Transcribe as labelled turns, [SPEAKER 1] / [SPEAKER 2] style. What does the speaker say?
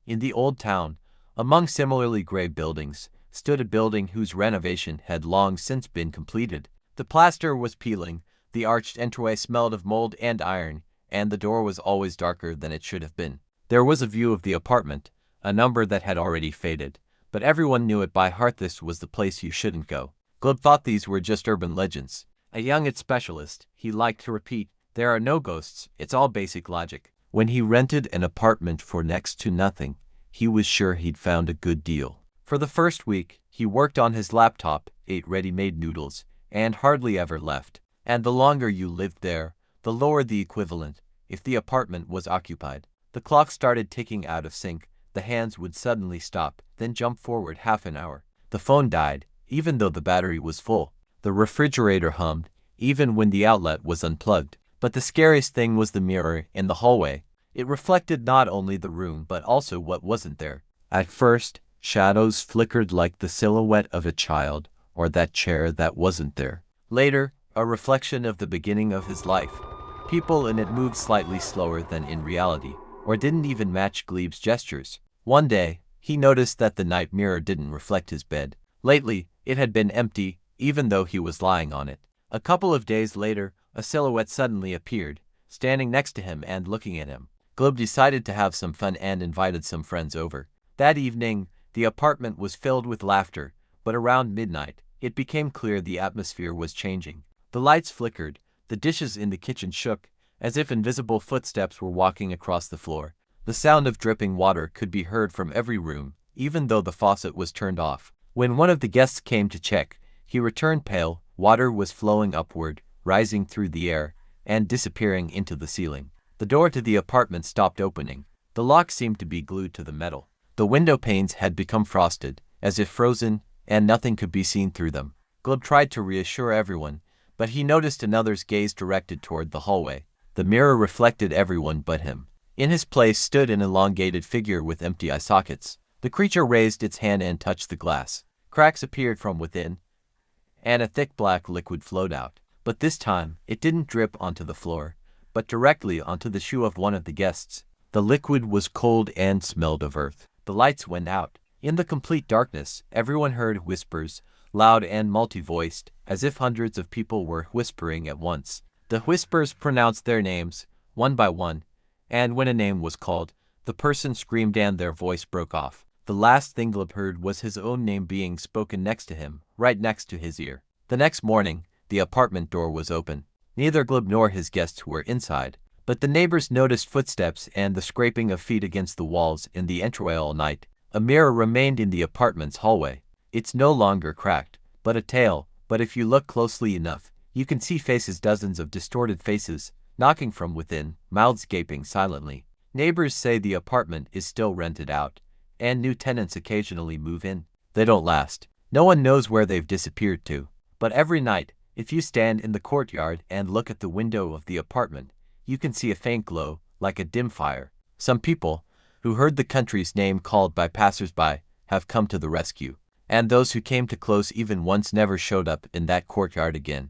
[SPEAKER 1] In the old town, among similarly gray buildings, stood a building whose renovation had long since been completed. The plaster was peeling, the arched entryway smelled of mold and iron, and the door was always darker than it should have been. There was a view of the apartment, a number that had already faded, but everyone knew it by heart. This was the place you shouldn't go. Gleb thought these were just urban legends. A young IT specialist, he liked to repeat, there are no ghosts, it's all basic logic. When he rented an apartment for next to nothing, he was sure he'd found a good deal. For the first week, he worked on his laptop, ate ready-made noodles, and hardly ever left. And the longer you lived there, the lower the equivalent, if the apartment was occupied. The clock started ticking out of sync, the hands would suddenly stop, then jump forward half an hour. The phone died, even though the battery was full. The refrigerator hummed, even when the outlet was unplugged. But the scariest thing was the mirror in the hallway. It reflected not only the room but also what wasn't there. At first, shadows flickered like the silhouette of a child or that chair that wasn't there. Later, a reflection of the beginning of his life. People in it moved slightly slower than in reality, or didn't even match Gleb's gestures. One day, he noticed that the night mirror didn't reflect his bed. Lately, it had been empty, even though he was lying on it. A couple of days later, a silhouette suddenly appeared, standing next to him and looking at him. Gleb decided to have some fun and invited some friends over. That evening, the apartment was filled with laughter, but around midnight, it became clear the atmosphere was changing. The lights flickered, the dishes in the kitchen shook, as if invisible footsteps were walking across the floor. The sound of dripping water could be heard from every room, even though the faucet was turned off. When one of the guests came to check, he returned pale. Water was flowing upward, rising through the air, and disappearing into the ceiling. The door to the apartment stopped opening. The lock seemed to be glued to the metal. The window panes had become frosted, as if frozen, and nothing could be seen through them. Gleb tried to reassure everyone, but he noticed another's gaze directed toward the hallway. The mirror reflected everyone but him. In his place stood an elongated figure with empty eye sockets. The creature raised its hand and touched the glass. Cracks appeared from within, and a thick black liquid flowed out. But this time, it didn't drip onto the floor, but directly onto the shoe of one of the guests. The liquid was cold and smelled of earth. The lights went out. In the complete darkness, everyone heard whispers, loud and multi-voiced, as if hundreds of people were whispering at once. The whispers pronounced their names, one by one, and when a name was called, the person screamed and their voice broke off. The last thing Gleb heard was his own name being spoken next to him, right next to his ear. The next morning, the apartment door was open. Neither Gleb nor his guests were inside, but the neighbors noticed footsteps and the scraping of feet against the walls in the entryway all night. A mirror remained in the apartment's hallway. It's no longer cracked, but a tail, but if you look closely enough, you can see faces, dozens of distorted faces, knocking from within, mouths gaping silently. Neighbors say the apartment is still rented out, and new tenants occasionally move in. They don't last. No one knows where they've disappeared to. But every night, if you stand in the courtyard and look at the window of the apartment, you can see a faint glow, like a dim fire. Some people, who heard the country's name called by passers-by, have come to the rescue. And those who came to close even once never showed up in that courtyard again.